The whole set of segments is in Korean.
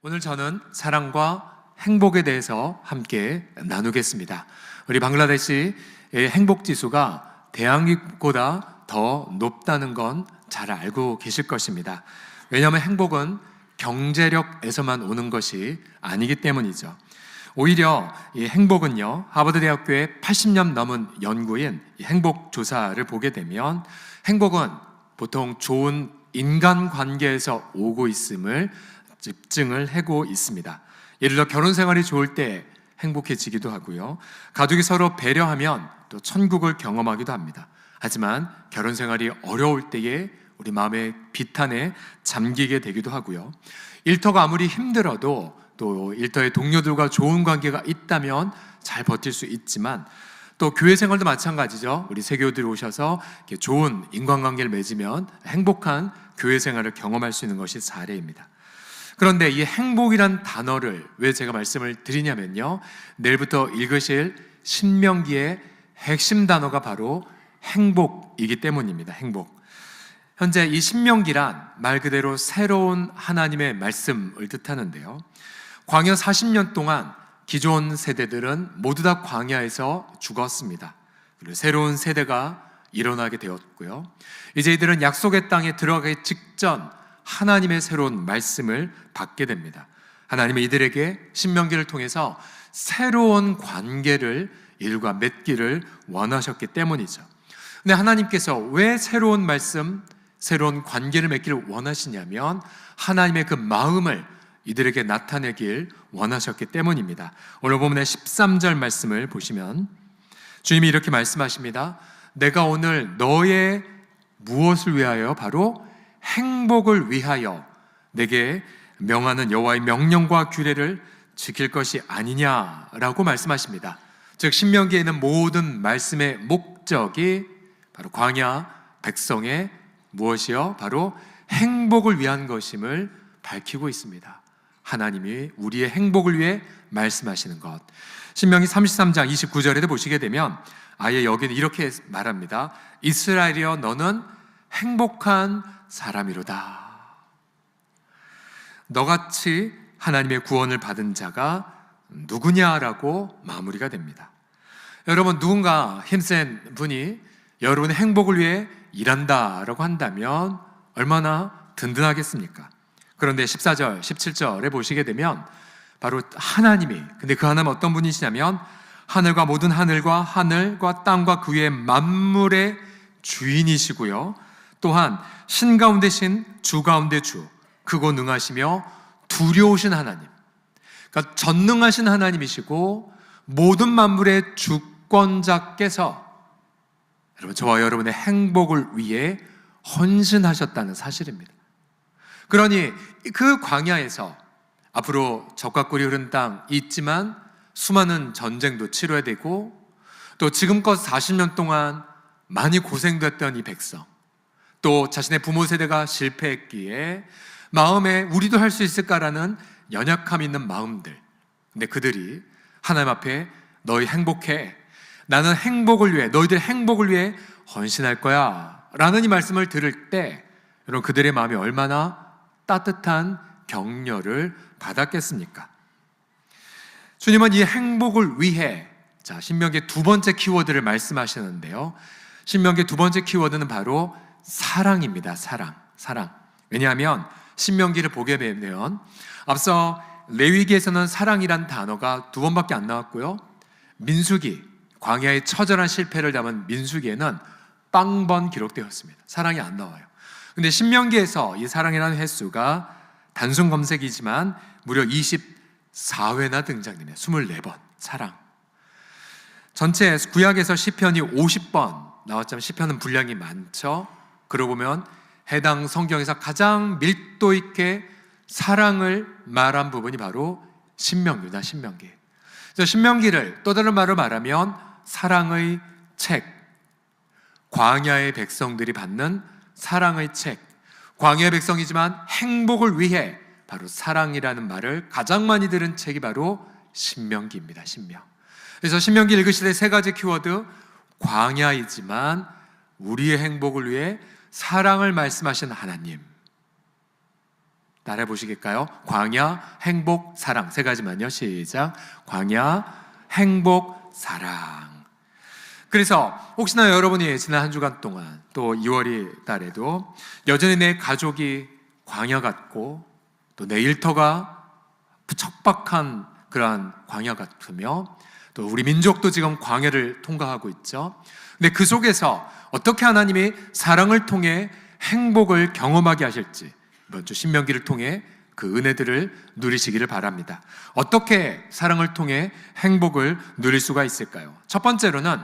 오늘 저는 사랑과 행복에 대해서 함께 나누겠습니다. 우리 방글라데시의 행복지수가 대한민국보다 더 높다는 건 잘 알고 계실 것입니다. 왜냐하면 행복은 경제력에서만 오는 것이 아니기 때문이죠. 오히려 이 행복은요, 하버드대학교의 80년 넘은 연구인 행복조사를 보게 되면 행복은 보통 좋은 인간관계에서 오고 있음을 입증을 하고 있습니다. 예를 들어 결혼 생활이 좋을 때 행복해지기도 하고요, 가족이 서로 배려하면 또 천국을 경험하기도 합니다. 하지만 결혼 생활이 어려울 때에 우리 마음의 비탄에 잠기게 되기도 하고요, 일터가 아무리 힘들어도 또 일터의 동료들과 좋은 관계가 있다면 잘 버틸 수 있지만, 또 교회 생활도 마찬가지죠. 우리 세교들이 오셔서 이렇게 좋은 인간관계를 맺으면 행복한 교회 생활을 경험할 수 있는 것이 사례입니다. 그런데 이 행복이란 단어를 왜 제가 말씀을 드리냐면요, 내일부터 읽으실 신명기의 핵심 단어가 바로 행복이기 때문입니다. 행복. 현재 이 신명기란 말 그대로 새로운 하나님의 말씀을 뜻하는데요, 광야 40년 동안 기존 세대들은 모두 다 광야에서 죽었습니다. 그리고 새로운 세대가 일어나게 되었고요, 이제 이들은 약속의 땅에 들어가기 직전 하나님의 새로운 말씀을 받게 됩니다. 하나님은 이들에게 신명기를 통해서 새로운 관계를 이들과 맺기를 원하셨기 때문이죠. 근데 하나님께서 왜 새로운 말씀, 새로운 관계를 맺기를 원하시냐면 하나님의 그 마음을 이들에게 나타내길 원하셨기 때문입니다. 오늘 본문의 13절 말씀을 보시면 주님이 이렇게 말씀하십니다. 내가 오늘 너의 무엇을 위하여? 바로 행복을 위하여 내게 명하는 여호와의 명령과 규례를 지킬 것이 아니냐라고 말씀하십니다. 즉 신명기에 있는 모든 말씀의 목적이 바로 광야 백성의 무엇이요? 바로 행복을 위한 것임을 밝히고 있습니다. 하나님이 우리의 행복을 위해 말씀하시는 것. 신명기 33장 29절에도 보시게 되면 아예 여기는 이렇게 말합니다. 이스라엘이여 너는 행복한 사람이로다. 너같이 하나님의 구원을 받은 자가 누구냐라고 마무리가 됩니다. 여러분, 누군가 힘센 분이 여러분의 행복을 위해 일한다라고 한다면 얼마나 든든하겠습니까? 그런데 14절, 17절에 보시게 되면 바로 하나님이, 근데 그 하나님은 어떤 분이시냐면 하늘과 모든 하늘과 땅과 그 위의 만물의 주인이시고요, 또한 신 가운데 신, 주 가운데 주, 크고 능하시며 두려우신 하나님, 그러니까 전능하신 하나님이시고 모든 만물의 주권자께서 여러분, 저와 여러분의 행복을 위해 헌신하셨다는 사실입니다. 그러니 그 광야에서 앞으로 적과 꿀이 흐른 땅이 있지만 수많은 전쟁도 치러야 되고, 또 지금껏 40년 동안 많이 고생됐던 이 백성, 또 자신의 부모 세대가 실패했기에 마음에 우리도 할 수 있을까라는 연약함 있는 마음들, 근데 그들이 하나님 앞에 너희 행복해, 나는 행복을 위해, 너희들 행복을 위해 헌신할 거야 라는 이 말씀을 들을 때 여러분, 그들의 마음이 얼마나 따뜻한 격려를 받았겠습니까? 주님은 이 행복을 위해, 자, 신명기의 두 번째 키워드를 말씀하시는데요, 신명기의 두 번째 키워드는 바로 사랑입니다. 사랑. 왜냐하면 신명기를 보게 되면 앞서 레위기에서는 사랑이란 단어가 두 번밖에 안 나왔고요, 민수기, 광야의 처절한 실패를 담은 민수기에는 0번 기록되었습니다. 사랑이 안 나와요. 근데 신명기에서 이 사랑이라는 횟수가 단순 검색이지만 무려 24회나 등장되네요. 24번 사랑. 전체 구약에서 시편이 50번 나왔지만 시편은 분량이 많죠. 그러고 보면 해당 성경에서 가장 밀도 있게 사랑을 말한 부분이 바로 신명기다. 신명기. 신명기를 또 다른 말로 말하면 사랑의 책, 광야의 백성들이 받는 사랑의 책, 광야의 백성이지만 행복을 위해 바로 사랑이라는 말을 가장 많이 들은 책이 바로 신명기입니다. 신명. 그래서 신명기 읽으실 때 세 가지 키워드, 광야이지만 우리의 행복을 위해 사랑을 말씀하신 하나님, 따라해 보시겠까요? 광야, 행복, 사랑. 세 가지만요. 시작. 광야, 행복, 사랑. 그래서 혹시나 여러분이 지난 한 주간 동안 또 2월 달에도 여전히 내 가족이 광야 같고 또 내 일터가 척박한 그러한 광야 같으며 또 우리 민족도 지금 광야를 통과하고 있죠. 근데 그 속에서 어떻게 하나님이 사랑을 통해 행복을 경험하게 하실지 이번 주 신명기를 통해 그 은혜들을 누리시기를 바랍니다. 어떻게 사랑을 통해 행복을 누릴 수가 있을까요? 첫 번째로는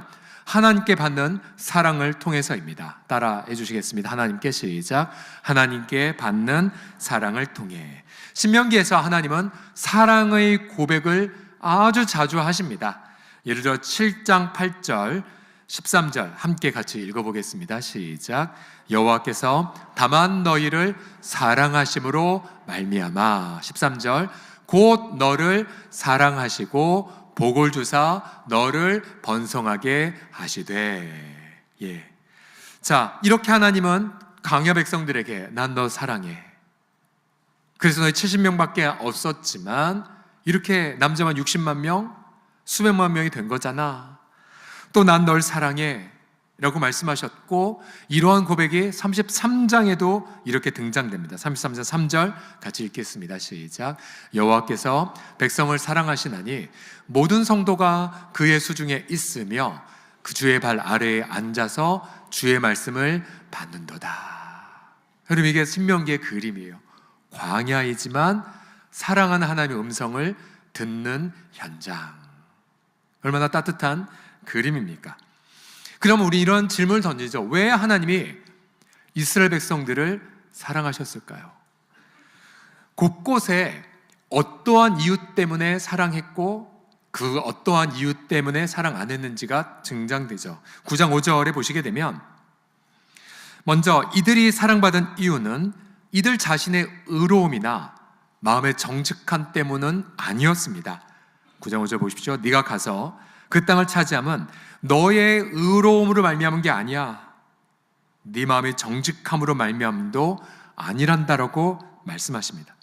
하나님께 받는 사랑을 통해서입니다. 따라해 주시겠습니다. 하나님께 시작. 하나님께 받는 사랑을 통해. 신명기에서 하나님은 사랑의 고백을 아주 자주 하십니다. 예를 들어 7장 8절 13절 함께 같이 읽어보겠습니다. 시작. 여호와께서 다만 너희를 사랑하심으로 말미암아 13절 곧 너를 사랑하시고 복을 주사 너를 번성하게 하시되. 자, 이렇게 하나님은 광야 백성들에게 난 너 사랑해. 그래서 너희 70명밖에 없었지만 이렇게 남자만 60만 명, 수백만 명이 된 거잖아. 또 난 널 사랑해 라고 말씀하셨고 이러한 고백이 33장에도 이렇게 등장됩니다. 33장 3절 같이 읽겠습니다. 시작. 여호와께서 백성을 사랑하시나니 모든 성도가 그의 수중에 있으며 그 주의 발 아래에 앉아서 주의 말씀을 받는도다. 여러분, 이게 신명기의 그림이에요. 광야이지만 사랑하는 하나님의 음성을 듣는 현장. 얼마나 따뜻한 그림입니까? 그럼 우리 이런 질문을 던지죠. 왜 하나님이 이스라엘 백성들을 사랑하셨을까요? 곳곳에 어떠한 이유 때문에 사랑했고 그 어떠한 이유 때문에 사랑 안 했는지가 증장되죠. 9장 5절에 보시게 되면 먼저 이들이 사랑받은 이유는 이들 자신의 의로움이나 마음의 정직함 때문은 아니었습니다. 9장 5절 보십시오. 네가 가서 그 땅을 차지하면 너의 의로움으로 말미암은 게 아니야. 네 마음의 정직함으로 말미암도 아니란다라고 말씀하십니다.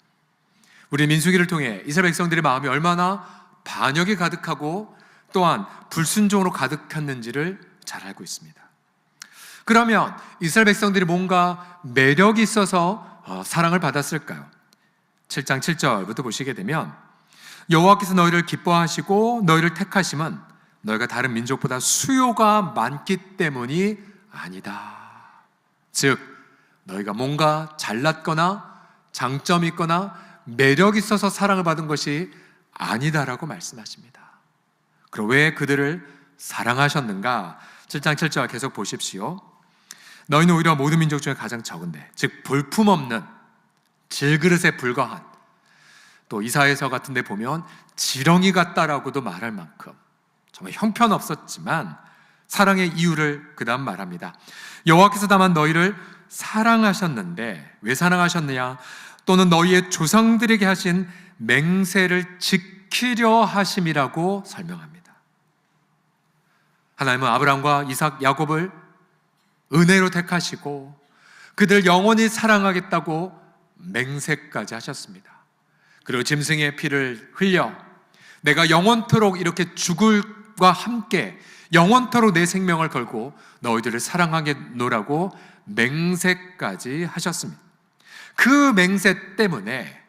우리 민수기를 통해 이스라엘 백성들의 마음이 얼마나 반역이 가득하고 또한 불순종으로 가득했는지를 잘 알고 있습니다. 그러면 이스라엘 백성들이 뭔가 매력이 있어서 사랑을 받았을까요? 7장 7절부터 보시게 되면 여호와께서 너희를 기뻐하시고 너희를 택하심은 너희가 다른 민족보다 수요가 많기 때문이 아니다. 즉 너희가 뭔가 잘났거나 장점이 있거나 매력이 있어서 사랑을 받은 것이 아니다라고 말씀하십니다. 그럼 왜 그들을 사랑하셨는가? 7장 7절 계속 보십시오. 너희는 오히려 모든 민족 중에 가장 적은데, 즉 볼품없는 질그릇에 불과한, 또 이사야서 같은 데 보면 지렁이 같다라고도 말할 만큼 정말 형편없었지만 사랑의 이유를 그 다음 말합니다. 여호와께서 다만 너희를 사랑하셨는데 왜 사랑하셨느냐? 또는 너희의 조상들에게 하신 맹세를 지키려 하심이라고 설명합니다. 하나님은 아브라함과 이삭, 야곱을 은혜로 택하시고 그들 영원히 사랑하겠다고 맹세까지 하셨습니다. 그리고 짐승의 피를 흘려 내가 영원토록 이렇게 죽을과 함께 영원토록 내 생명을 걸고 너희들을 사랑하겠노라고 맹세까지 하셨습니다. 그 맹세 때문에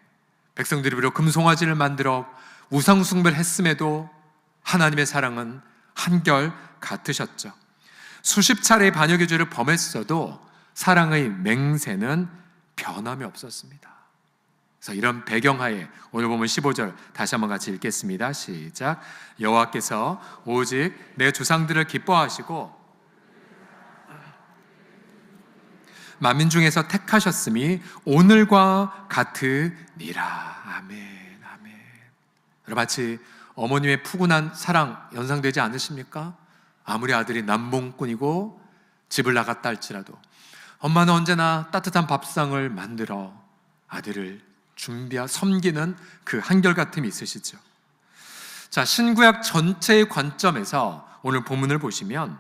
백성들이 비록 금송아지를 만들어 우상숭배를 했음에도 하나님의 사랑은 한결 같으셨죠. 수십 차례의 반역의 죄를 범했어도 사랑의 맹세는 변함이 없었습니다. 그래서 이런 배경하에 오늘 보면 15절 다시 한번 같이 읽겠습니다. 시작. 여호와께서 오직 내 조상들을 기뻐하시고 만민 중에서 택하셨음이 오늘과 같으니라. 아멘, 아멘. 여러분, 마치 어머님의 푸근한 사랑 연상되지 않으십니까? 아무리 아들이 남봉꾼이고 집을 나갔다 할지라도 엄마는 언제나 따뜻한 밥상을 만들어 아들을 섬기는 그 한결같음이 있으시죠. 자, 신구약 전체의 관점에서 오늘 본문을 보시면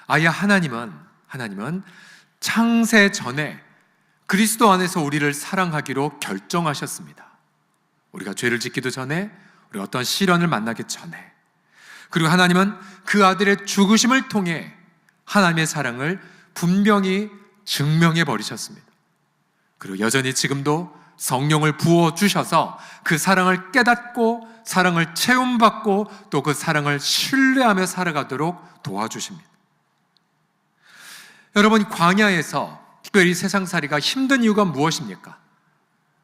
아예 하나님은 창세 전에 그리스도 안에서 우리를 사랑하기로 결정하셨습니다. 우리가 죄를 짓기도 전에, 우리가 어떤 시련을 만나기 전에, 그리고 하나님은 그 아들의 죽으심을 통해 하나님의 사랑을 분명히 증명해 버리셨습니다. 그리고 여전히 지금도 성령을 부어주셔서 그 사랑을 깨닫고 사랑을 체험받고 또 그 사랑을 신뢰하며 살아가도록 도와주십니다. 여러분, 광야에서 특별히 세상살이가 힘든 이유가 무엇입니까?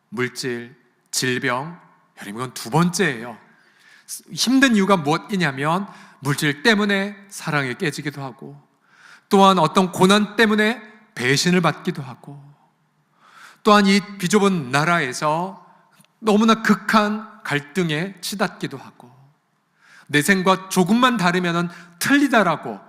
물질, 질병, 여러분 이건 두 번째예요. 힘든 이유가 무엇이냐면 물질 때문에 사랑이 깨지기도 하고, 또한 어떤 고난 때문에 배신을 받기도 하고, 또한 이 비좁은 나라에서 너무나 극한 갈등에 치닫기도 하고, 내 생과 조금만 다르면 틀리다라고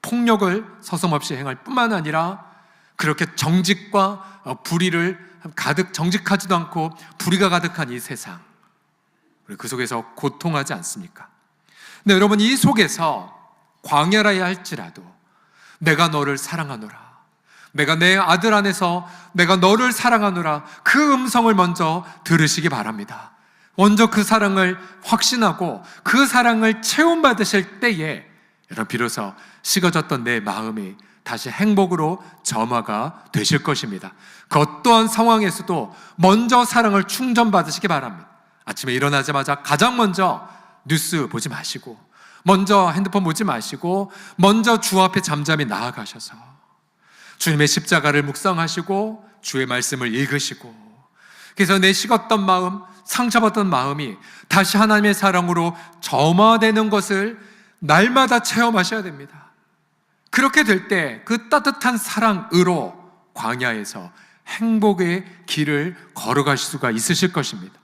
폭력을 서슴없이 행할 뿐만 아니라 그렇게 정직과 불의를 가득, 정직하지도 않고 불의가 가득한 이 세상, 그 속에서 고통하지 않습니까? 근데 여러분, 이 속에서 광야라야 할지라도 내가 너를 사랑하노라, 내가 내 아들 안에서 내가 너를 사랑하노라, 그 음성을 먼저 들으시기 바랍니다. 먼저 그 사랑을 확신하고 그 사랑을 체험받으실 때에 여러분 비로소 식어졌던 내 마음이 다시 행복으로 점화가 되실 것입니다. 그 어떠한 상황에서도 먼저 사랑을 충전받으시기 바랍니다. 아침에 일어나자마자 가장 먼저 뉴스 보지 마시고, 먼저 핸드폰 보지 마시고, 먼저 주 앞에 잠잠히 나아가셔서 주님의 십자가를 묵상하시고 주의 말씀을 읽으시고, 그래서 내 식었던 마음, 상처받던 마음이 다시 하나님의 사랑으로 점화되는 것을 날마다 체험하셔야 됩니다. 그렇게 될 때 그 따뜻한 사랑으로 광야에서 행복의 길을 걸어가실 수가 있으실 것입니다.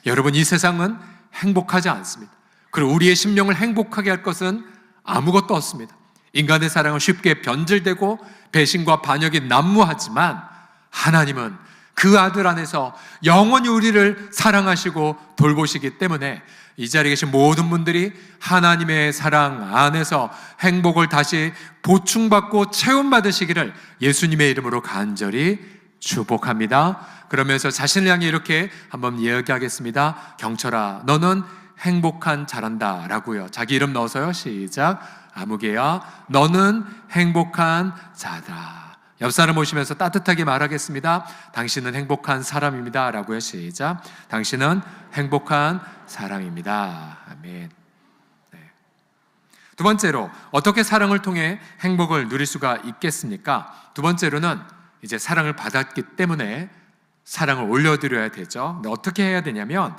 여러분, 이 세상은 행복하지 않습니다. 그리고 우리의 심령을 행복하게 할 것은 아무것도 없습니다. 인간의 사랑은 쉽게 변질되고 배신과 반역이 난무하지만 하나님은 그 아들 안에서 영원히 우리를 사랑하시고 돌보시기 때문에 이 자리에 계신 모든 분들이 하나님의 사랑 안에서 행복을 다시 보충받고 체험받으시기를 예수님의 이름으로 간절히 축복합니다. 그러면서 자신을 향해 이렇게 한번 이야기하겠습니다. 경철아, 너는 행복한 자란다 라고요. 자기 이름 넣어서요. 시작. 아무개야, 너는 행복한 자다. 옆 사람 오시면서 따뜻하게 말하겠습니다. 당신은 행복한 사람입니다 라고요. 시작. 당신은 행복한 사람입니다. 아멘. 네. 두 번째로, 어떻게 사랑을 통해 행복을 누릴 수가 있겠습니까? 두 번째로는 이제 사랑을 받았기 때문에 사랑을 올려드려야 되죠. 근데 어떻게 해야 되냐면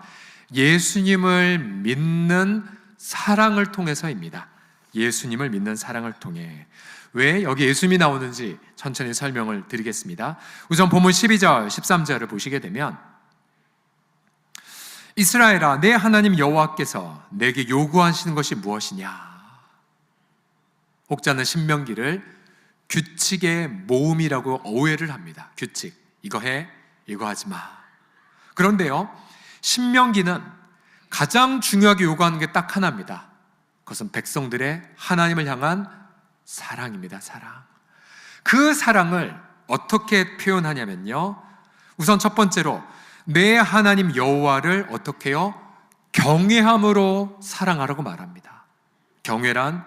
예수님을 믿는 사랑을 통해서입니다. 예수님을 믿는 사랑을 통해. 왜 여기 예수님이 나오는지 천천히 설명을 드리겠습니다. 우선 본문 12절, 13절을 보시게 되면, 이스라엘아, 내 하나님 여호와께서 내게 요구하시는 것이 무엇이냐? 혹자는 신명기를 규칙의 모음이라고 오해를 합니다. 규칙, 이거 해, 이거 하지 마. 그런데요, 신명기는 가장 중요하게 요구하는 게 딱 하나입니다. 그것은 백성들의 하나님을 향한 사랑입니다. 사랑. 그 사랑을 어떻게 표현하냐면요, 우선 첫 번째로 내 하나님 여호와를 어떻게 해요? 경외함으로 사랑하라고 말합니다. 경외란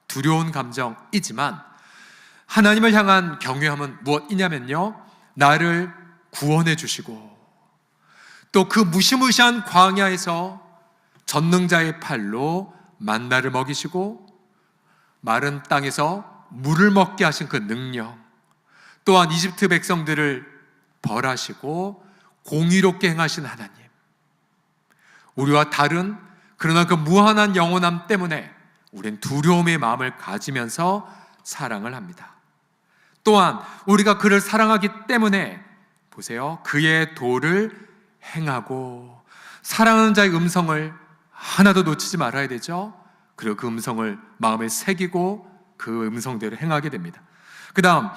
두려운 감정이지만 하나님을 향한 경외함은 무엇이냐면요, 나를 구원해 주시고 또 그 무시무시한 광야에서 전능자의 팔로 만나를 먹이시고 마른 땅에서 물을 먹게 하신 그 능력, 또한 이집트 백성들을 벌하시고 공의롭게 행하신 하나님, 우리와 다른 그러나 그 무한한 영원함 때문에 우린 두려움의 마음을 가지면서 사랑을 합니다. 또한 우리가 그를 사랑하기 때문에 보세요, 그의 도를 행하고, 사랑하는 자의 음성을 하나도 놓치지 말아야 되죠. 그리고 그 음성을 마음에 새기고 그 음성대로 행하게 됩니다. 그 다음,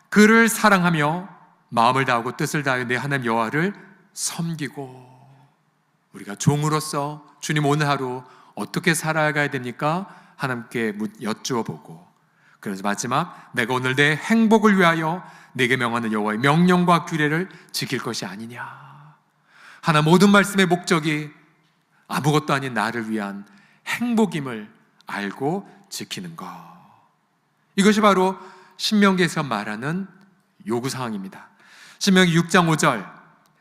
그를 사랑하며 마음을 다하고 뜻을 다하여 내 하나님 여호와를 섬기고, 우리가 종으로서 주님 오늘 하루 어떻게 살아가야 됩니까? 하나님께 여쭈어 보고, 그래서 마지막 내가 오늘 내 행복을 위하여 내게 명하는 여호와의 명령과 규례를 지킬 것이 아니냐. 하나 모든 말씀의 목적이 아무것도 아닌 나를 위한 행복임을 알고 지키는 것. 이것이 바로 신명기에서 말하는 요구사항입니다. 신명기 6장 5절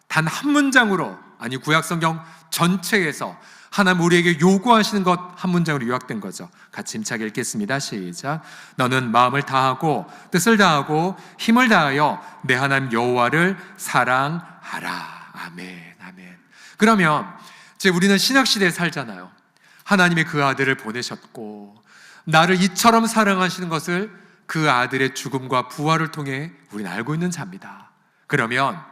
단 한 문장으로, 아니 구약성경 전체에서 하나님 우리에게 요구하시는 것 한 문장으로 요약된 거죠. 같이 힘차게 읽겠습니다. 시작. 너는 마음을 다하고 뜻을 다하고 힘을 다하여 내 하나님 여호와를 사랑하라. 아멘, 아멘. 그러면 이제 우리는 신약시대에 살잖아요. 하나님이 그 아들을 보내셨고 나를 이처럼 사랑하시는 것을 그 아들의 죽음과 부활을 통해 우리는 알고 있는 자입니다. 그러면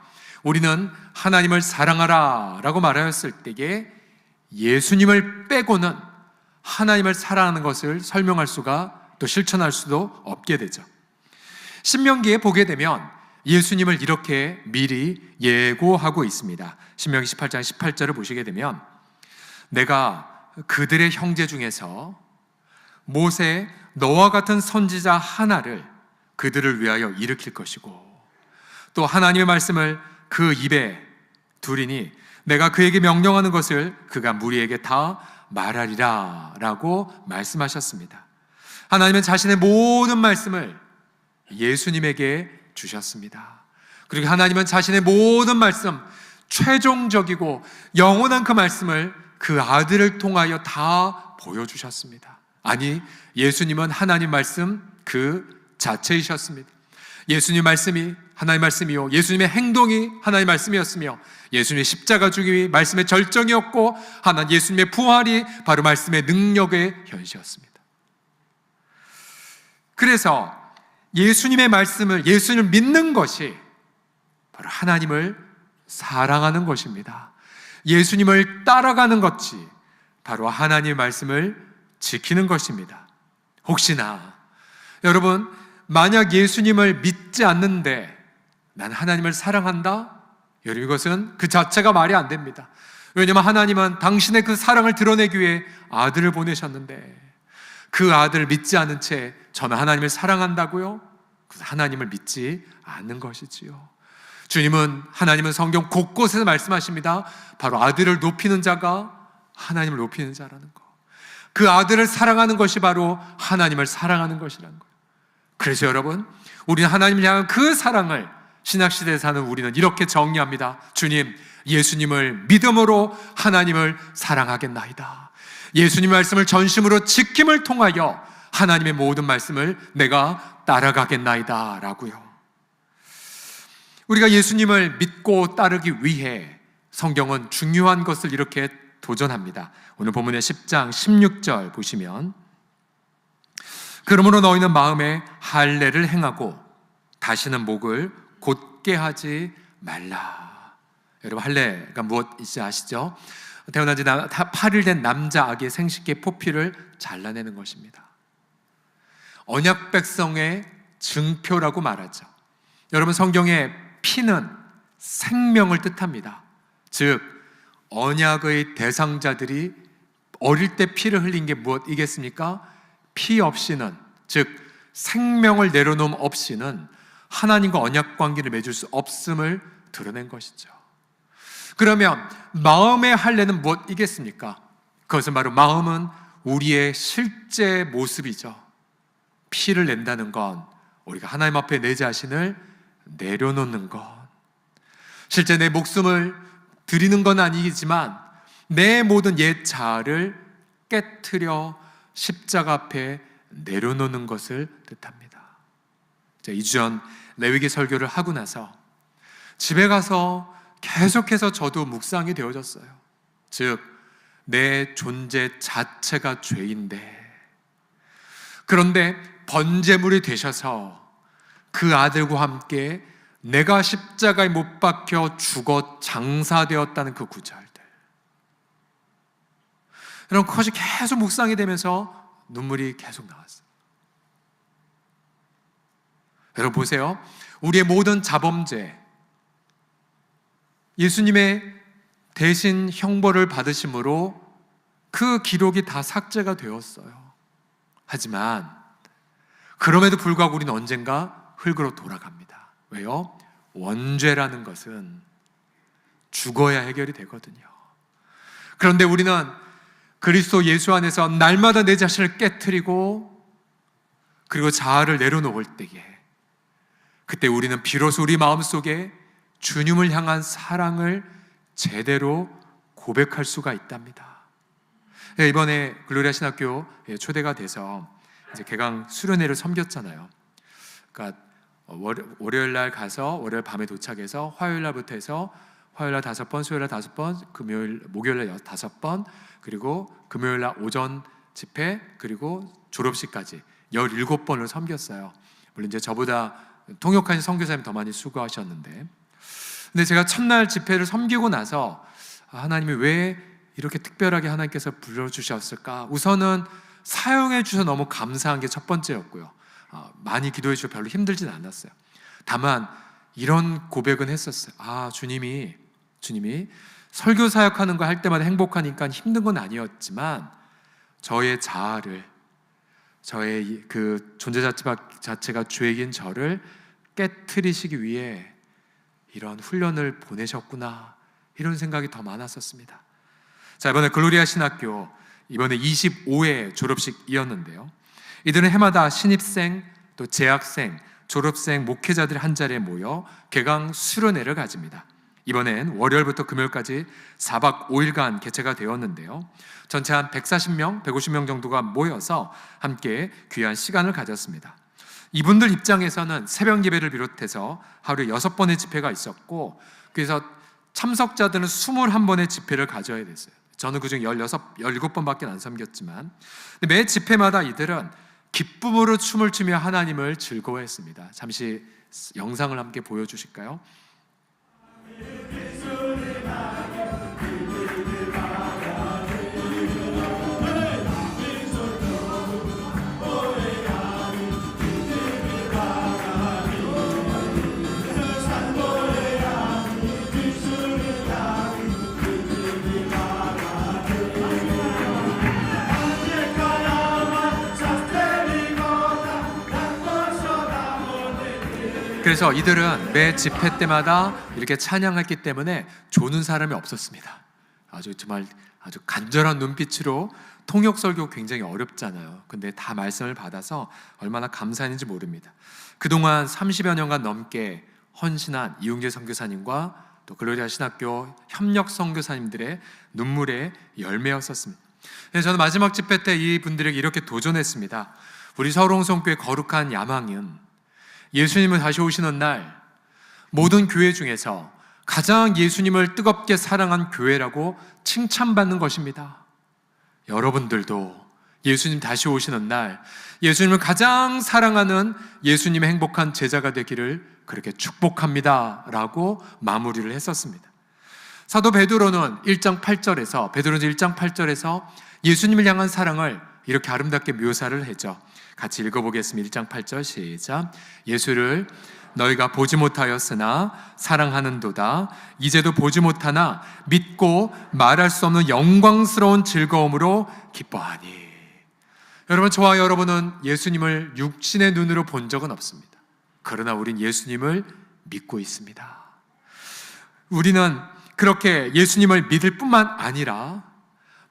우리는 하나님을 사랑하라 라고 말하였을 때에 예수님을 빼고는 하나님을 사랑하는 것을 설명할 수가, 또 실천할 수도 없게 되죠. 신명기에 보게 되면 예수님을 이렇게 미리 예고하고 있습니다. 신명기 18장 18절을 보시게 되면 내가 그들의 형제 중에서 모세 너와 같은 선지자 하나를 그들을 위하여 일으킬 것이고 또 하나님의 말씀을 그 입에 두리니 내가 그에게 명령하는 것을 그가 무리에게 다 말하리라 라고 말씀하셨습니다. 하나님은 자신의 모든 말씀을 예수님에게 주셨습니다. 그리고 하나님은 자신의 모든 말씀, 최종적이고 영원한 그 말씀을 그 아들을 통하여 다 보여주셨습니다. 아니, 예수님은 하나님 말씀 그 자체이셨습니다. 예수님 말씀이 하나님 말씀이요, 예수님의 행동이 하나님 말씀이었으며 예수님의 십자가 죽임이 말씀의 절정이었고 하나님 예수님의 부활이 바로 말씀의 능력의 현시였습니다. 그래서 예수님의 말씀을, 예수님을 믿는 것이 바로 하나님을 사랑하는 것입니다. 예수님을 따라가는 것이 바로 하나님의 말씀을 지키는 것입니다. 혹시나 여러분, 만약 예수님을 믿지 않는데 난 하나님을 사랑한다? 여러분, 이것은 그 자체가 말이 안 됩니다. 왜냐하면 하나님은 당신의 그 사랑을 드러내기 위해 아들을 보내셨는데 그 아들을 믿지 않은 채 저는 하나님을 사랑한다고요? 그래서 하나님을 믿지 않는 것이지요. 하나님은 성경 곳곳에서 말씀하십니다. 바로 아들을 높이는 자가 하나님을 높이는 자라는 거. 그 아들을 사랑하는 것이 바로 하나님을 사랑하는 것이라는 거예요. 그래서 여러분, 우리는 하나님을 향한 그 사랑을 신약시대에 사는 우리는 이렇게 정리합니다. 주님, 예수님을 믿음으로 하나님을 사랑하겠나이다. 예수님 말씀을 전심으로 지킴을 통하여 하나님의 모든 말씀을 내가 따라가겠나이다 라고요. 우리가 예수님을 믿고 따르기 위해 성경은 중요한 것을 이렇게 도전합니다. 오늘 본문의 10장 16절 보시면 그러므로 너희는 마음에 할례를 행하고 다시는 목을 곧게 하지 말라. 여러분, 할례가 무엇인지 아시죠? 태어난 지 8일 된 남자 아기의 생식기 포피를 잘라내는 것입니다. 언약 백성의 증표라고 말하죠. 여러분, 성경의 피는 생명을 뜻합니다. 즉 언약의 대상자들이 어릴 때 피를 흘린 게 무엇이겠습니까? 피 없이는, 즉 생명을 내려놓음 없이는 하나님과 언약 관계를 맺을 수 없음을 드러낸 것이죠. 그러면 마음의 할례는 무엇이겠습니까? 그것은 바로 마음은 우리의 실제 모습이죠. 피를 낸다는 건 우리가 하나님 앞에 내 자신을 내려놓는 것, 실제 내 목숨을 드리는 건 아니지만 내 모든 옛 자아를 깨트려 십자가 앞에 내려놓는 것을 뜻합니다. 2주 전 레위기 설교를 하고 나서 집에 가서 계속해서 저도 묵상이 되어졌어요. 즉, 내 존재 자체가 죄인데, 그런데 번제물이 되셔서 그 아들과 함께 내가 십자가에 못 박혀 죽어 장사되었다는 그 구절들, 여러분, 그것이 계속 묵상이 되면서 눈물이 계속 나왔어요. 여러분 보세요. 우리의 모든 자범죄, 예수님의 대신 형벌을 받으심으로 그 기록이 다 삭제가 되었어요. 하지만 그럼에도 불구하고 우리는 언젠가 흙으로 돌아갑니다. 왜요? 원죄라는 것은 죽어야 해결이 되거든요. 그런데 우리는 그리스도 예수 안에서 날마다 내 자신을 깨트리고 그리고 자아를 내려놓을 때에 그때 우리는 비로소 우리 마음속에 주님을 향한 사랑을 제대로 고백할 수가 있답니다. 이번에 글로리아 신학교 초대가 돼서 이제 개강 수련회를 섬겼잖아요. 그러니까 월요일 날 가서 월요일 밤에 도착해서 화요일 날부터 해서 화요일 날 5번, 수요일 날 5번, 목요일 날 5번, 그리고 금요일 날 오전 집회, 그리고 졸업식까지 17번을 섬겼어요. 물론 이제 저보다 통역하신 선교사님 더 많이 수고하셨는데, 근데 제가 첫날 집회를 섬기고 나서 하나님이 왜 이렇게 특별하게 하나님께서 불러주셨을까? 우선은 사용해 주셔서 너무 감사한 게 첫 번째였고요. 많이 기도해 주셔서 별로 힘들진 않았어요. 다만 이런 고백은 했었어요. 주님이 설교 사역하는 거 할 때마다 행복하니까 힘든 건 아니었지만 저의 자아를, 저의 그 존재 자체가 죄인 저를 깨트리시기 위해 이런 훈련을 보내셨구나, 이런 생각이 더 많았었습니다. 자, 이번에 글로리아 신학교 이번에 25회 졸업식이었는데요. 이들은 해마다 신입생, 또 재학생, 졸업생, 목회자들이 한 자리에 모여 개강 수련회를 가집니다. 이번엔 월요일부터 금요일까지 4박 5일간 개최가 되었는데요. 전체 한 140명, 150명 정도가 모여서 함께 귀한 시간을 가졌습니다. 이분들 입장에서는 새벽 예배를 비롯해서 하루에 6번의 집회가 있었고, 그래서 참석자들은 21번의 집회를 가져야 됐어요. 저는 그중 17번밖에 안 섬겼지만, 매 집회마다 이들은 기쁨으로 춤을 추며 하나님을 즐거워했습니다. 잠시 영상을 함께 보여주실까요? 그래서 이들은 매 집회 때마다 이렇게 찬양했기 때문에 조는 사람이 없었습니다. 정말 아주 간절한 눈빛으로, 통역 설교 굉장히 어렵잖아요. 근데 다 말씀을 받아서 얼마나 감사했는지 모릅니다. 그동안 30여 년간 넘게 헌신한 이웅재 선교사님과 또 글로리아 신학교 협력 선교사님들의 눈물의 열매였었습니다. 저는 마지막 집회 때 이분들에게 이렇게 도전했습니다. 우리 서울홍성교회 거룩한 야망은 예수님을 다시 오시는 날 모든 교회 중에서 가장 예수님을 뜨겁게 사랑한 교회라고 칭찬받는 것입니다. 여러분들도 예수님 다시 오시는 날 예수님을 가장 사랑하는 예수님의 행복한 제자가 되기를 그렇게 축복합니다 라고 마무리를 했었습니다. 사도 베드로는 1장 8절에서 예수님을 향한 사랑을 이렇게 아름답게 묘사를 했죠. 같이 읽어보겠습니다. 1장 8절 시작. 예수를 너희가 보지 못하였으나 사랑하는도다. 이제도 보지 못하나 믿고 말할 수 없는 영광스러운 즐거움으로 기뻐하니. 여러분, 저와 여러분은 예수님을 육신의 눈으로 본 적은 없습니다. 그러나 우린 예수님을 믿고 있습니다. 우리는 그렇게 예수님을 믿을 뿐만 아니라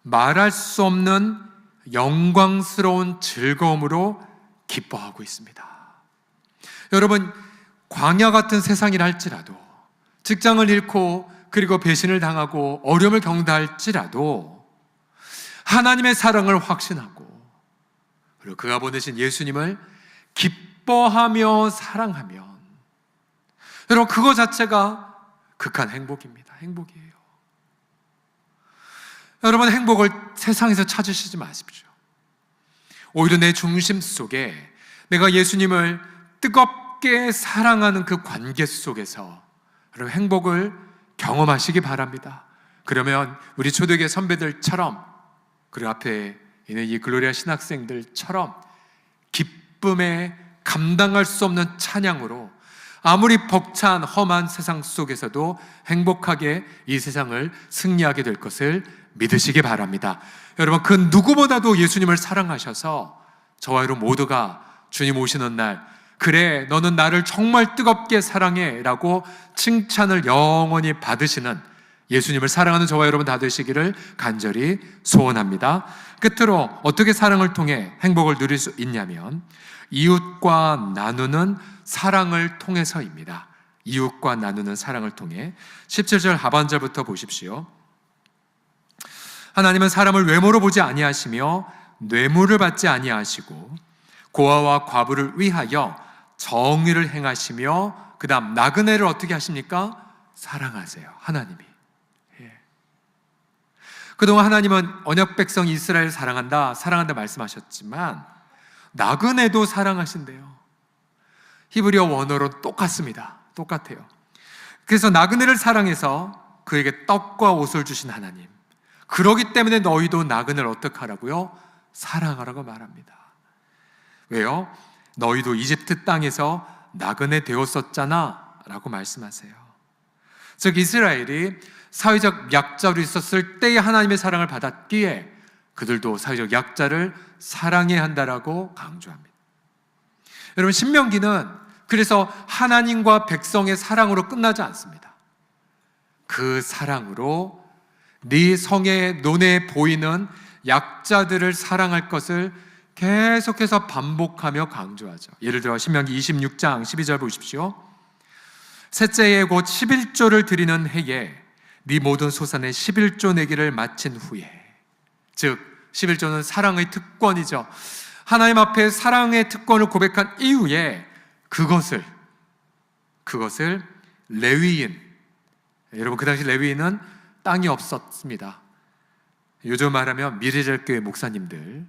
말할 수 없는 영광스러운 즐거움으로 기뻐하고 있습니다. 여러분, 광야 같은 세상이라 할지라도, 직장을 잃고 그리고 배신을 당하고 어려움을 겪는다 할지라도 하나님의 사랑을 확신하고 그리고 그가 보내신 예수님을 기뻐하며 사랑하면 여러분, 그거 자체가 극한 행복입니다. 행복이에요. 여러분, 행복을 세상에서 찾으시지 마십시오. 오히려 내 중심 속에 내가 예수님을 뜨겁게 사랑하는 그 관계 속에서 여러분, 행복을 경험하시기 바랍니다. 그러면 우리 초대교회 선배들처럼, 그리고 앞에 있는 이 글로리아 신학생들처럼 기쁨에 감당할 수 없는 찬양으로 아무리 벅찬 험한 세상 속에서도 행복하게 이 세상을 승리하게 될 것을 믿으시기 바랍니다. 여러분, 그 누구보다도 예수님을 사랑하셔서 저와 여러분 모두가 주님 오시는 날, 그래 너는 나를 정말 뜨겁게 사랑해 라고 칭찬을 영원히 받으시는 예수님을 사랑하는 저와 여러분 다 되시기를 간절히 소원합니다. 끝으로 어떻게 사랑을 통해 행복을 누릴 수 있냐면 이웃과 나누는 사랑을 통해서입니다. 이웃과 나누는 사랑을 통해 17절 하반절부터 보십시오. 하나님은 사람을 외모로 보지 아니하시며 뇌물을 받지 아니하시고 고아와 과부를 위하여 정의를 행하시며 그 다음 나그네를 어떻게 하십니까? 사랑하세요. 하나님이. 그동안 하나님은 언약 백성 이스라엘을 사랑한다 말씀하셨지만 나그네도 사랑하신대요. 히브리어 원어로 똑같습니다. 똑같아요. 그래서 나그네를 사랑해서 그에게 떡과 옷을 주신 하나님, 그러기 때문에 너희도 나그네를 어떻게 하라고요? 사랑하라고 말합니다. 왜요? 너희도 이집트 땅에서 나그네 되었었잖아 라고 말씀하세요. 즉 이스라엘이 사회적 약자로 있었을 때의 하나님의 사랑을 받았기에 그들도 사회적 약자를 사랑해야 한다라고 강조합니다. 여러분 신명기는 그래서 하나님과 백성의 사랑으로 끝나지 않습니다. 그 사랑으로 네 성의 논에 보이는 약자들을 사랑할 것을 계속해서 반복하며 강조하죠. 예를 들어 신명기 26장 12절 보십시오. 셋째 해 곧 11조를 드리는 해에 네 모든 소산의 11조 내기를 마친 후에, 즉 11조는 사랑의 특권이죠. 하나님 앞에 사랑의 특권을 고백한 이후에 그것을 레위인, 여러분 그 당시 레위인은 땅이 없었습니다. 요즘 말하면 미래절교회 목사님들,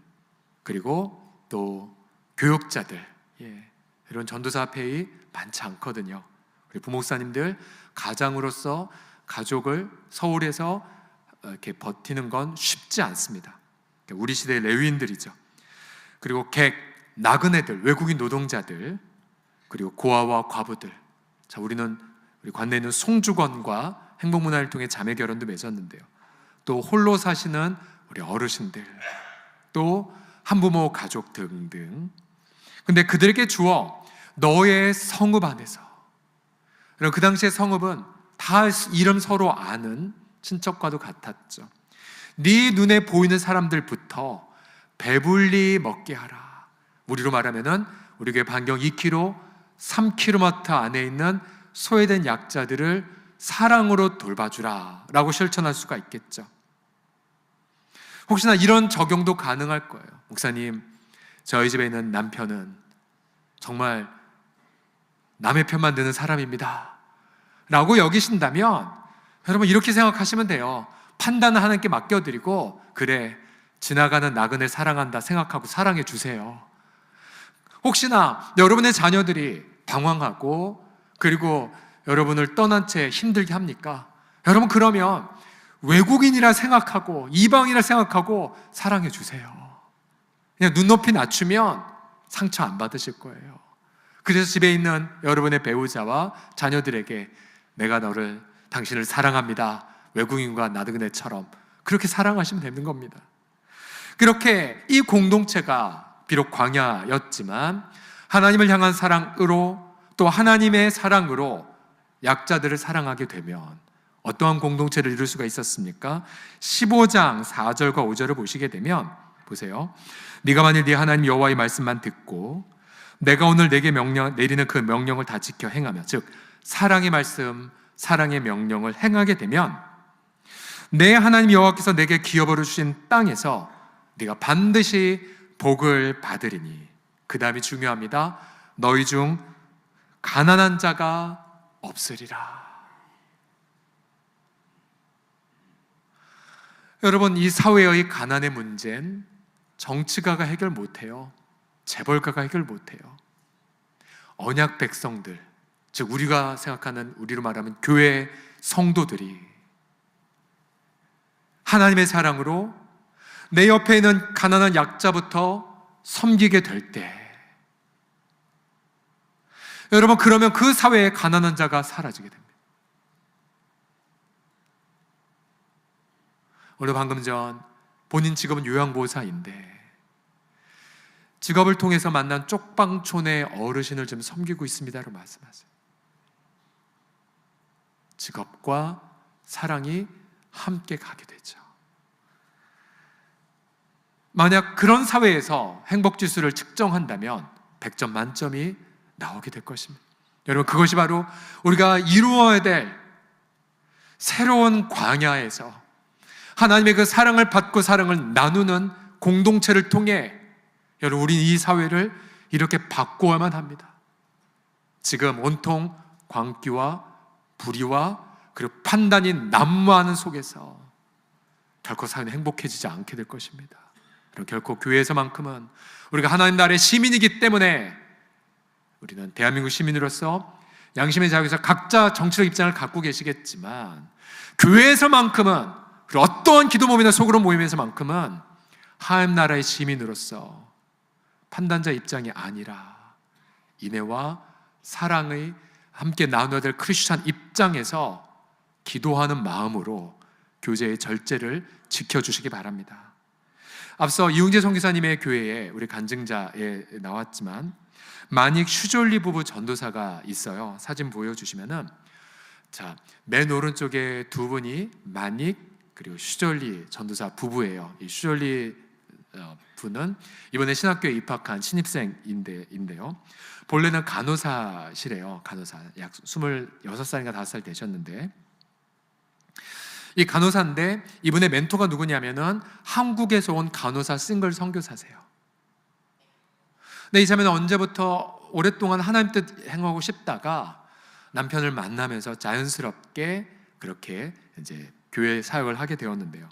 그리고 또 교역자들, 이런 전도사 폐이 많지 않거든요. 우리 부목사님들 가장으로서 가족을 서울에서 이렇게 버티는 건 쉽지 않습니다. 우리 시대의 레위인들이죠. 그리고 객, 나그네들, 외국인 노동자들, 그리고 고아와 과부들. 자, 우리 관내에 있는 송주건과 행복문화를 통해 자매 결혼도 맺었는데요. 또 홀로 사시는 우리 어르신들, 또 한부모 가족 등등. 근데 그들에게 주어 너의 성읍 안에서, 그 당시의 성읍은 다 이름 서로 아는 친척과도 같았죠. 네 눈에 보이는 사람들부터 배불리 먹게 하라. 우리로 말하면은 우리 교회 반경 2km, 3km 안에 있는 소외된 약자들을 사랑으로 돌봐주라 라고 실천할 수가 있겠죠. 혹시나 이런 적용도 가능할 거예요. 목사님, 저희 집에 있는 남편은 정말 남의 편만 드는 사람입니다 라고 여기신다면 여러분 이렇게 생각하시면 돼요. 판단을 하나님께 맡겨드리고, 그래 지나가는 나그네 사랑한다 생각하고 사랑해 주세요. 혹시나 여러분의 자녀들이 방황하고 그리고 여러분을 떠난 채 힘들게 합니까? 여러분 그러면 외국인이라 생각하고 이방이라 생각하고 사랑해 주세요. 그냥 눈높이 낮추면 상처 안 받으실 거예요. 그래서 집에 있는 여러분의 배우자와 자녀들에게 내가 당신을 사랑합니다, 외국인과 나그네처럼 그렇게 사랑하시면 되는 겁니다. 그렇게 이 공동체가 비록 광야였지만 하나님을 향한 사랑으로, 또 하나님의 사랑으로 약자들을 사랑하게 되면 어떠한 공동체를 이룰 수가 있었습니까? 15장 4절과 5절을 보시게 되면 보세요. 네가 만일 네 하나님 여호와의 말씀만 듣고 내가 오늘 내게 내리는 그 명령을 다 지켜 행하며, 즉 사랑의 말씀, 사랑의 명령을 행하게 되면 내 하나님 여호와께서 내게 기업으로 주신 땅에서 네가 반드시 복을 받으리니, 그 다음이 중요합니다. 너희 중 가난한 자가 없으리라. 여러분 이 사회의 가난의 문제는 정치가가 해결 못해요. 재벌가가 해결 못해요. 언약 백성들, 즉 우리가 생각하는, 우리로 말하면 교회 성도들이 하나님의 사랑으로 내 옆에 있는 가난한 약자부터 섬기게 될 때, 여러분 그러면 그 사회에 가난한 자가 사라지게 됩니다. 오늘 방금 전 본인 직업은 요양보호사인데 직업을 통해서 만난 쪽방촌의 어르신을 좀 섬기고 있습니다라고 말씀하세요. 직업과 사랑이 함께 가게 되죠. 만약 그런 사회에서 행복지수를 측정한다면 100점 만점이 나오게 될 것입니다. 여러분, 그것이 바로 우리가 이루어야 될 새로운 광야에서 하나님의 그 사랑을 받고 사랑을 나누는 공동체를 통해 여러분, 우리는 이 사회를 이렇게 바꾸어야만 합니다. 지금 온통 광기와 불의와 그리고 판단이 난무하는 속에서 결코 사회는 행복해지지 않게 될 것입니다. 결코 교회에서만큼은 우리가 하나님 나라의 시민이기 때문에 우리는 대한민국 시민으로서 양심의 자유에서 각자 정치적 입장을 갖고 계시겠지만 교회에서만큼은, 그리고 어떠한 기도 모임이나 소그룹 모임에서만큼은 하나님 나라의 시민으로서 판단자 입장이 아니라 인애와 사랑의 함께 나눠야 될 크리스찬 입장에서 기도하는 마음으로 교제의 절제를 지켜주시기 바랍니다. 앞서 이웅재 선교사님의 교회에 우리 간증자에 나왔지만 만익 슈졸리 부부 전도사가 있어요. 사진 보여주시면은, 자, 맨 오른쪽에 두 분이 만익 그리고 슈졸리 전도사 부부예요. 이 슈졸리 분은 이번에 신학교에 입학한 신입생인데요. 본래는 간호사시래요. 간호사. 약 26살인가 5살 되셨는데, 이 간호사인데 이분의 멘토가 누구냐면은 한국에서 온 간호사 싱글 선교사세요. 근데 이 자매는 언제부터 오랫동안 하나님 뜻 행하고 싶다가 남편을 만나면서 자연스럽게 그렇게 이제 교회 사역을 하게 되었는데요.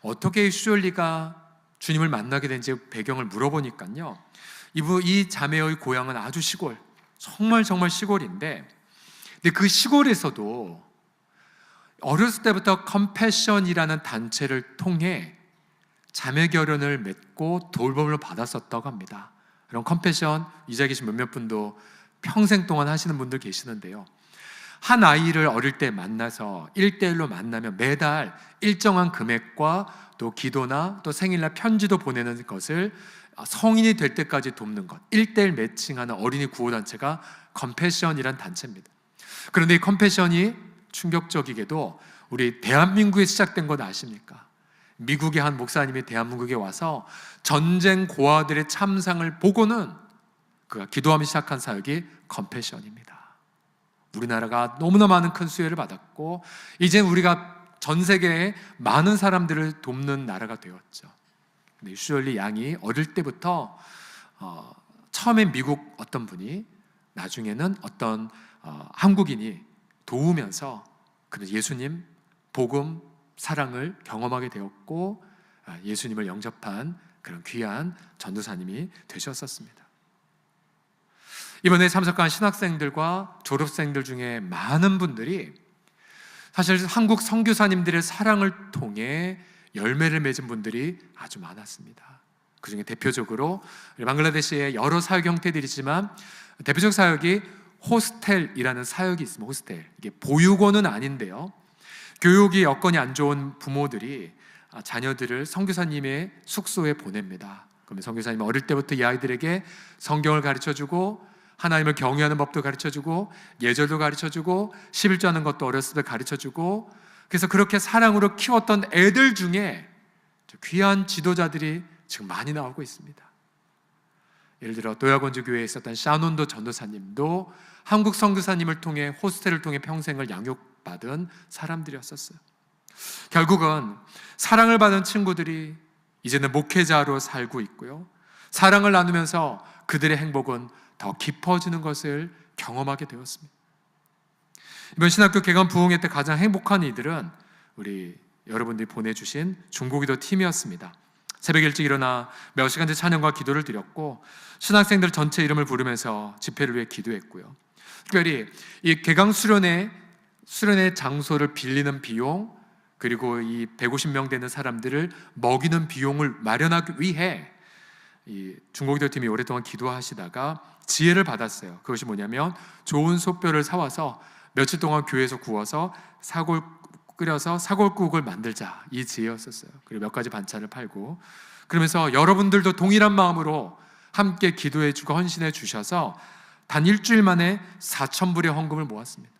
어떻게 슈졸리가 주님을 만나게 된지 배경을 물어보니까요, 이 자매의 고향은 아주 시골, 정말 시골인데, 근데 그 시골에서도 어렸을 때부터 컴패션이라는 단체를 통해 자매 결연을 맺고 돌봄을 받았었다고 합니다. 그럼 컴패션, 이 자리에 계신 몇몇 분도 평생 동안 하시는 분들 계시는데요, 한 아이를 어릴 때 만나서 1대1로 만나면 매달 일정한 금액과 또 기도나 또 생일날 편지도 보내는 것을 성인이 될 때까지 돕는 것, 1대1 매칭하는 어린이 구호단체가 컴패션이란 단체입니다. 그런데 이 컴패션이 충격적이게도 우리 대한민국에 시작된 것 아십니까? 미국의 한 목사님이 대한민국에 와서 전쟁 고아들의 참상을 보고는 그가 기도하며 시작한 사역이 컴패션입니다. 우리나라가 너무나 많은 큰 수혜를 받았고 이제 우리가 전 세계에 많은 사람들을 돕는 나라가 되었죠. 근데 슈얼리 양이 어릴 때부터 처음엔 미국 어떤 분이, 나중에는 어떤 한국인이 도우면서 그런 예수님, 복음, 사랑을 경험하게 되었고 예수님을 영접한 그런 귀한 전도사님이 되셨었습니다. 이번에 참석한 신학생들과 졸업생들 중에 많은 분들이 사실 한국 선교사님들의 사랑을 통해 열매를 맺은 분들이 아주 많았습니다. 그 중에 대표적으로 방글라데시의 여러 사역 형태들이지만 대표적 사역이 호스텔이라는 사역이 있습니다. 호스텔, 이게 보육원은 아닌데요, 교육이 여건이 안 좋은 부모들이 자녀들을 선교사님의 숙소에 보냅니다. 그러면 선교사님이 어릴 때부터 이 아이들에게 성경을 가르쳐주고 하나님을 경외하는 법도 가르쳐주고 예절도 가르쳐주고 11조 하는 것도 어렸을 때 가르쳐주고, 그래서 그렇게 사랑으로 키웠던 애들 중에 귀한 지도자들이 지금 많이 나오고 있습니다. 예를 들어 도야건주 교회에 있었던 샤논도 전도사님도 한국 선교사님을 통해, 호스텔을 통해 평생을 양육받은 사람들이었었어요. 결국은 사랑을 받은 친구들이 이제는 목회자로 살고 있고요, 사랑을 나누면서 그들의 행복은 더 깊어지는 것을 경험하게 되었습니다. 이번 신학교 개관 부흥회 때 가장 행복한 이들은 우리 여러분들이 보내주신 중고기도 팀이었습니다. 새벽 일찍 일어나 몇 시간째 찬양과 기도를 드렸고 신학생들 전체 이름을 부르면서 집회를 위해 기도했고요. 특별히 이 개강 수련회 장소를 빌리는 비용, 그리고 이 150명 되는 사람들을 먹이는 비용을 마련하기 위해 이 중고기도 팀이 오랫동안 기도하시다가 지혜를 받았어요. 그것이 뭐냐면 좋은 솥뼈를 사와서 며칠 동안 교회에서 구워서 끓여서 사골국을 만들자, 이 지혜였었어요. 그리고 몇 가지 반찬을 팔고, 그러면서 여러분들도 동일한 마음으로 함께 기도해 주고 헌신해 주셔서 단 일주일 만에 4,000불의 헌금을 모았습니다.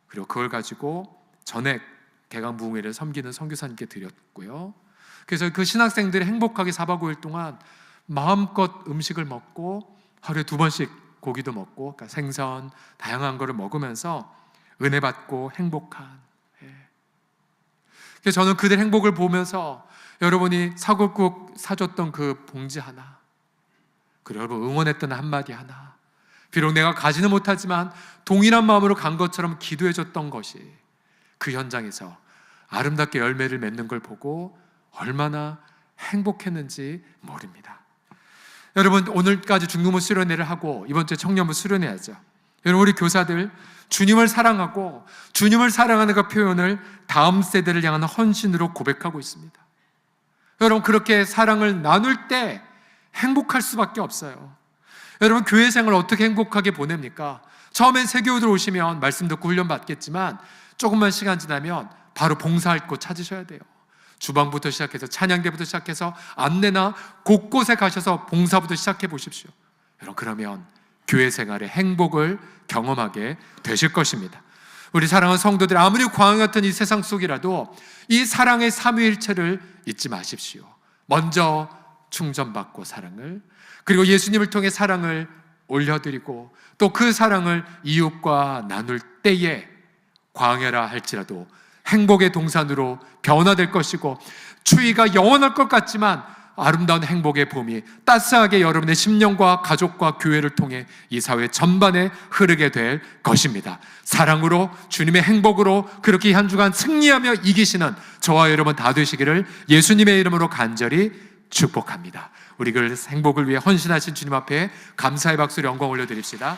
그리고 그걸 가지고 전액 개강부흥회를 섬기는 선교사님께 드렸고요. 그래서 그 신학생들이 행복하게 4박 5일 동안 마음껏 음식을 먹고 하루에 2번씩 고기도 먹고, 그러니까 생선 다양한 거를 먹으면서 은혜 받고 행복한. 그래서 저는 그들 행복을 보면서 여러분이 사골국 사줬던 그 봉지 하나, 그리고 여러분 응원했던 한마디 하나, 비록 내가 가지는 못하지만 동일한 마음으로 간 것처럼 기도해줬던 것이 그 현장에서 아름답게 열매를 맺는 걸 보고 얼마나 행복했는지 모릅니다. 여러분, 오늘까지 중등부 수련회를 하고 이번 주에 청년부 수련회하죠. 여러분, 우리 교사들 주님을 사랑하고 주님을 사랑하는 그 표현을 다음 세대를 향한 헌신으로 고백하고 있습니다. 여러분, 그렇게 사랑을 나눌 때 행복할 수밖에 없어요. 여러분, 교회 생활 어떻게 행복하게 보냅니까? 처음엔 새교우들 오시면 말씀 듣고 훈련 받겠지만 조금만 시간 지나면 바로 봉사할 곳 찾으셔야 돼요. 주방부터 시작해서 찬양대부터 시작해서 안내나 곳곳에 가셔서 봉사부터 시작해 보십시오. 여러분, 그러면 교회 생활의 행복을 경험하게 되실 것입니다. 우리 사랑하는 성도들, 아무리 광야 같은 이 세상 속이라도 이 사랑의 삼위일체를 잊지 마십시오. 먼저 충전받고 사랑을, 그리고 예수님을 통해 사랑을 올려드리고 또 그 사랑을 이웃과 나눌 때에 광야라 할지라도 행복의 동산으로 변화될 것이고 추위가 영원할 것 같지만 아름다운 행복의 봄이 따스하게 여러분의 심령과 가족과 교회를 통해 이 사회 전반에 흐르게 될 것입니다. 사랑으로, 주님의 행복으로 그렇게 한 주간 승리하며 이기시는 저와 여러분 다 되시기를 예수님의 이름으로 간절히 축복합니다. 우리 그 행복을 위해 헌신하신 주님 앞에 감사의 박수를 영광 올려드립시다.